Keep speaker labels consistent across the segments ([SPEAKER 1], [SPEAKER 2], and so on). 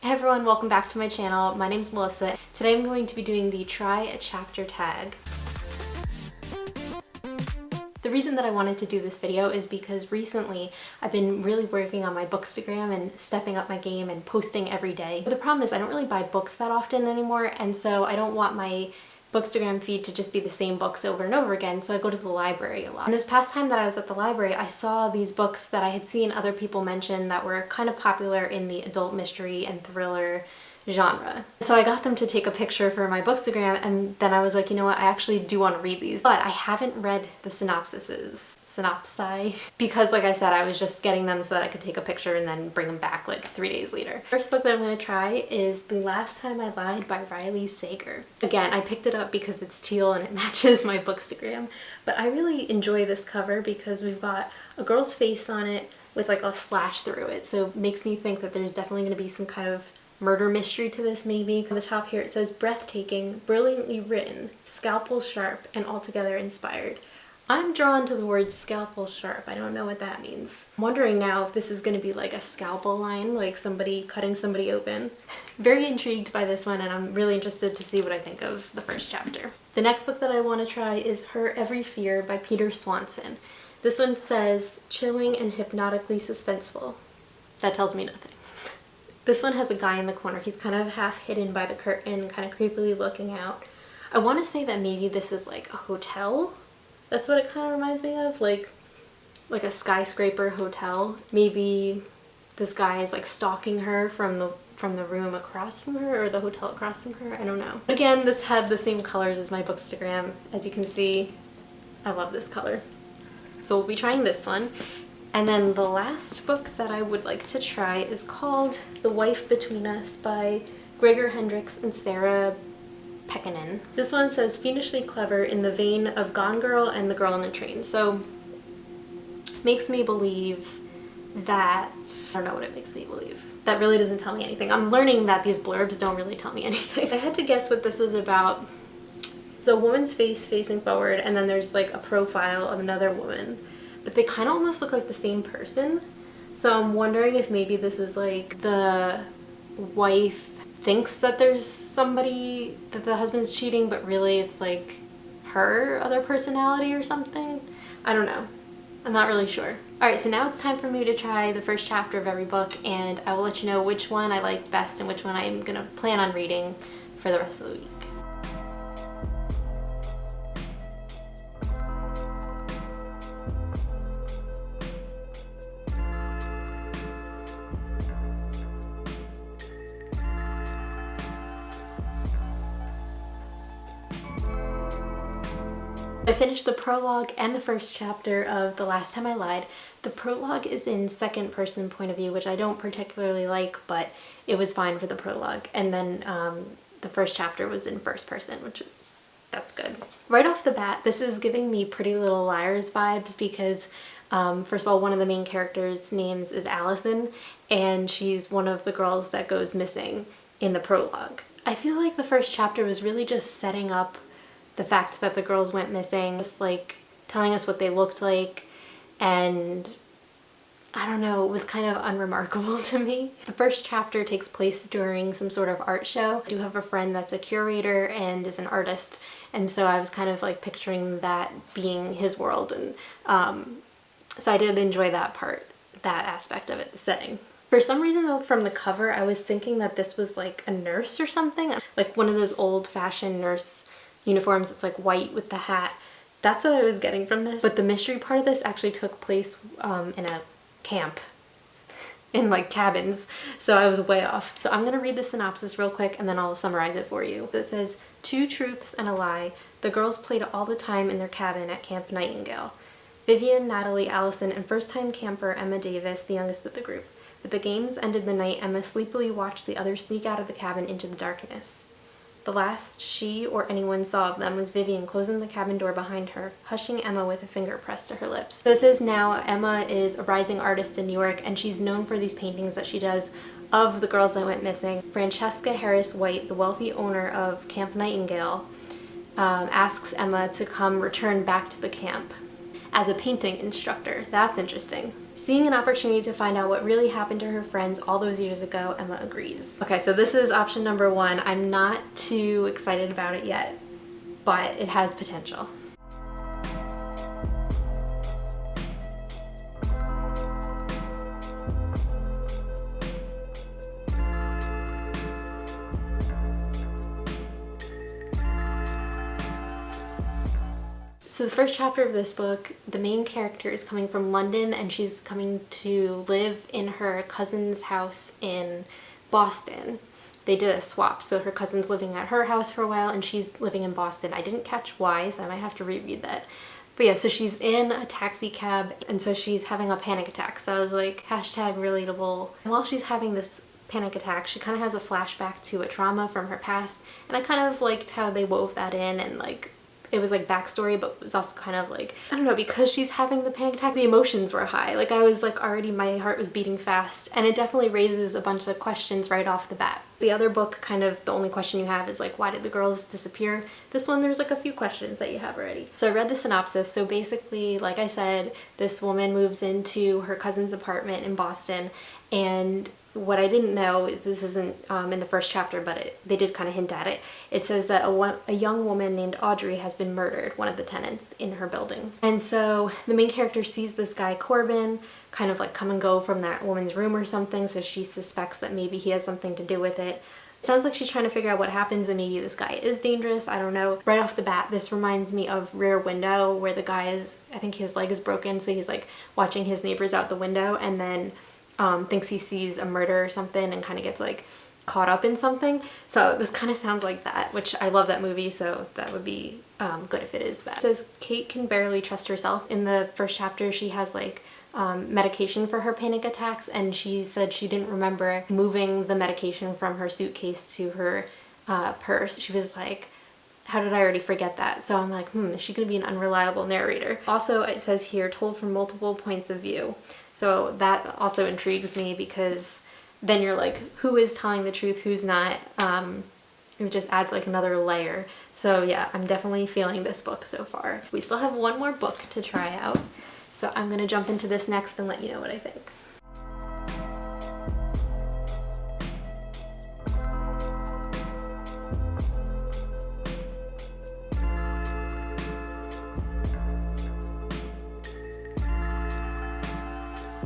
[SPEAKER 1] Hi everyone, welcome back to my channel. My name's Melissa. Today I'm going to be doing the try a chapter tag. The reason that I wanted to do this video is because recently I've been really working on my Bookstagram and stepping up my game and posting every day. But the problem is I don't really buy books that often anymore, and so I don't want my Bookstagram feed to just be the same books over and over again, so I go to the library a lot. And this past time that I was at the library, I saw these books that I had seen other people mention that were kind of popular in the adult mystery and thriller genre. So I got them to take a picture for my Bookstagram, and then I was like, you know what, I actually do want to read these. But I haven't read the synopsi, because like I said, I was just getting them so that I could take a picture and then bring them back like 3 days later. First book that I'm going to try is The Last Time I Lied by Riley Sager. Again, I picked it up because it's teal and it matches my Bookstagram, but I really enjoy this cover because we've got a girl's face on it with like a slash through it, so it makes me think that there's definitely going to be some kind of murder mystery to this maybe. On the top here it says, breathtaking, brilliantly written, scalpel sharp, and altogether inspired. I'm drawn to the word scalpel sharp. I don't know what that means. I'm wondering now if this is going to be like a scalpel line, like somebody cutting somebody open. Very intrigued by this one, and I'm really interested to see what I think of the first chapter. The next book that I want to try is Her Every Fear by Peter Swanson. This one says, chilling and hypnotically suspenseful. That tells me nothing. This one has a guy in the corner. He's kind of half hidden by the curtain, kind of creepily looking out. I want to say that maybe this is like a hotel. That's what it kind of reminds me of, like a skyscraper hotel. Maybe this guy is like stalking her from the room across from her, or the hotel across from her. I don't know. Again, this had the same colors as my Bookstagram. As you can see, I love this color. So we'll be trying this one. And then the last book that I would like to try is called The Wife Between Us by Gregor Hendricks and Sarah Pekkanen. This one says, fiendishly clever in the vein of Gone Girl and The Girl on the Train. So makes me believe that, I don't know what it makes me believe. That really doesn't tell me anything. I'm learning that these blurbs don't really tell me anything. I had to guess what this was about. It's a woman's face facing forward, and then there's like a profile of another woman, but they kind of almost look like the same person. So I'm wondering if maybe this is like the wife thinks that there's somebody, that the husband's cheating, but really it's like her other personality or something. I don't know. I'm not really sure. Alright, so now it's time for me to try the first chapter of every book, and I will let you know which one I liked best and which one I'm gonna plan on reading for the rest of the week. I finished the prologue and the first chapter of The Last Time I Lied. The prologue is in second person point of view, which I don't particularly like, but it was fine for the prologue. And then the first chapter was in first person, which that's good. Right off the bat, this is giving me Pretty Little Liars vibes because first of all, one of the main characters' names is Allison, and she's one of the girls that goes missing in the prologue. I feel like the first chapter was really just setting up the fact that the girls went missing, just like telling us what they looked like, and I don't know, it was kind of unremarkable to me. The first chapter takes place during some sort of art show. I do have a friend that's a curator and is an artist, and so I was kind of like picturing that being his world, and so I did enjoy that part, that aspect of it, the setting. For some reason though, from the cover, I was thinking that this was like a nurse or something, like one of those old-fashioned nurse uniforms. It's like white with the hat. That's what I was getting from this. But the mystery part of this actually took place in a camp, in like cabins, so I was way off. So I'm gonna read the synopsis real quick and then I'll summarize it for you. So it says, 2 truths and a lie. The girls played all the time in their cabin at Camp Nightingale. Vivian, Natalie, Allison, and first-time camper Emma Davis, the youngest of the group. But the games ended the night Emma sleepily watched the others sneak out of the cabin into the darkness. The last she or anyone saw of them was Vivian closing the cabin door behind her, hushing Emma with a finger pressed to her lips. This is now, Emma is a rising artist in New York, and she's known for these paintings that she does of the girls that went missing. Francesca Harris White, the wealthy owner of Camp Nightingale, asks Emma to come return back to the camp as a painting instructor. That's interesting. Seeing an opportunity to find out what really happened to her friends all those years ago, Emma agrees. Okay, so this is option number 1. I'm not too excited about it yet, but it has potential. So the first chapter of this book, the main character is coming from London and she's coming to live in her cousin's house in Boston. They did a swap, so her cousin's living at her house for a while and she's living in Boston. I didn't catch why, so I might have to reread that. But yeah, so she's in a taxi cab and so she's having a panic attack. So I was like, hashtag relatable. And while she's having this panic attack, she kind of has a flashback to a trauma from her past. And I kind of liked how they wove that in, and like, it was like backstory, but it was also kind of like, I don't know, because she's having the panic attack, the emotions were high. Like I was like already, my heart was beating fast, and it definitely raises a bunch of questions right off the bat. The other book, kind of the only question you have is like, why did the girls disappear? This one, there's like a few questions that you have already. So I read the synopsis. So basically, like I said, this woman moves into her cousin's apartment in Boston, and what I didn't know is, this isn't in the first chapter, but they did kind of hint at it. It says that a young woman named Audrey has been murdered, one of the tenants in her building. And so the main character sees this guy Corbin kind of like come and go from that woman's room or something, so she suspects that maybe he has something to do with it. It sounds like she's trying to figure out what happens and maybe this guy is dangerous. I don't know. Right off the bat, this reminds me of Rear Window, where the guy is, I think his leg is broken, so he's like watching his neighbors out the window and then thinks he sees a murder or something and kind of gets like caught up in something. So this kind of sounds like that, which I love that movie, so that would be good if it is that. It says Kate can barely trust herself. In the first chapter, she has like medication for her panic attacks, and she said she didn't remember moving the medication from her suitcase to her purse. She was like, how did I already forget that? So I'm like, is she gonna be an unreliable narrator? Also, it says here, told from multiple points of view. So that also intrigues me, because then you're like, who is telling the truth, who's not? It just adds like another layer. So yeah, I'm definitely feeling this book so far. We still have one more book to try out, so I'm gonna jump into this next and let you know what I think.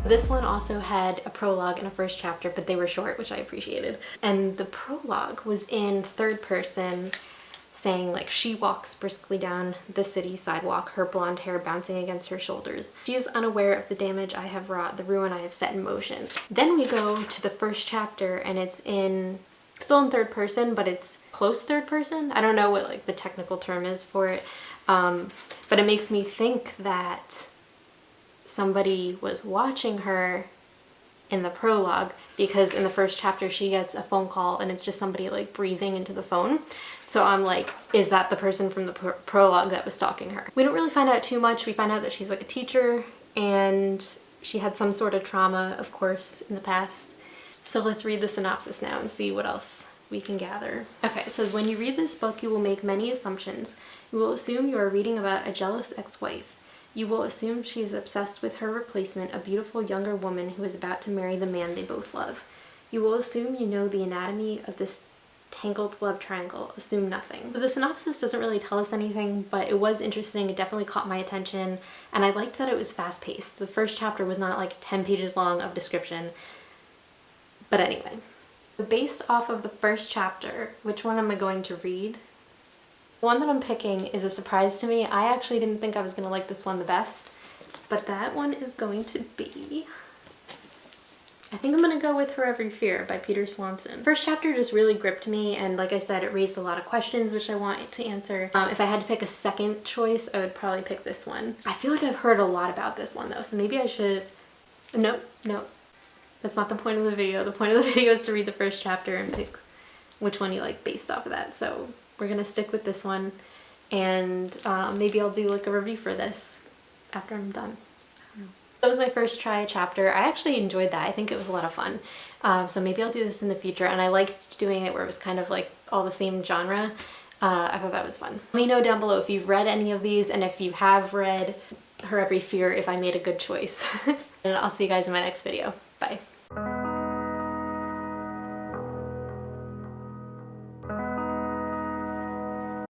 [SPEAKER 1] This one also had a prologue and a first chapter, but they were short, which I appreciated. And the prologue was in third person, saying like, she walks briskly down the city sidewalk, her blonde hair bouncing against her shoulders. She is unaware of the damage I have wrought, the ruin I have set in motion. Then we go to the first chapter and it's still in third person, but it's close third person. I don't know what like the technical term is for it, but it makes me think that somebody was watching her in the prologue, because in the first chapter she gets a phone call and it's just somebody like breathing into the phone. So I'm like, is that the person from the prologue that was stalking her? We don't really find out too much. We find out that she's like a teacher and she had some sort of trauma, of course, in the past. So let's read the synopsis now and see what else we can gather. Okay, it says, when you read this book, you will make many assumptions. You will assume you are reading about a jealous ex-wife. You will assume she is obsessed with her replacement, a beautiful younger woman who is about to marry the man they both love. You will assume you know the anatomy of this tangled love triangle. Assume nothing. So the synopsis doesn't really tell us anything, but it was interesting. It definitely caught my attention, and I liked that it was fast-paced. The first chapter was not like 10 pages long of description. But anyway, based off of the first chapter, which one am I going to read? The one that I'm picking is a surprise to me. I actually didn't think I was going to like this one the best, but that one is going to be, I think I'm going to go with Her Every Fear by Peter Swanson. First chapter just really gripped me, and like I said, it raised a lot of questions which I want to answer. If I had to pick a second choice, I would probably pick this one. I feel like I've heard a lot about this one though, so maybe I should, no, that's not the point of the video. The point of the video is to read the first chapter and pick which one you like based off of that. So we're gonna stick with this one, and maybe I'll do like a review for this after I'm done. I don't know. That was my first try chapter. I actually enjoyed that. I think it was a lot of fun. So maybe I'll do this in the future, and I liked doing it where it was kind of like all the same genre. I thought that was fun. Let me know down below if you've read any of these, and if you have read Her Every Fear, if I made a good choice. And I'll see you guys in my next video. Bye.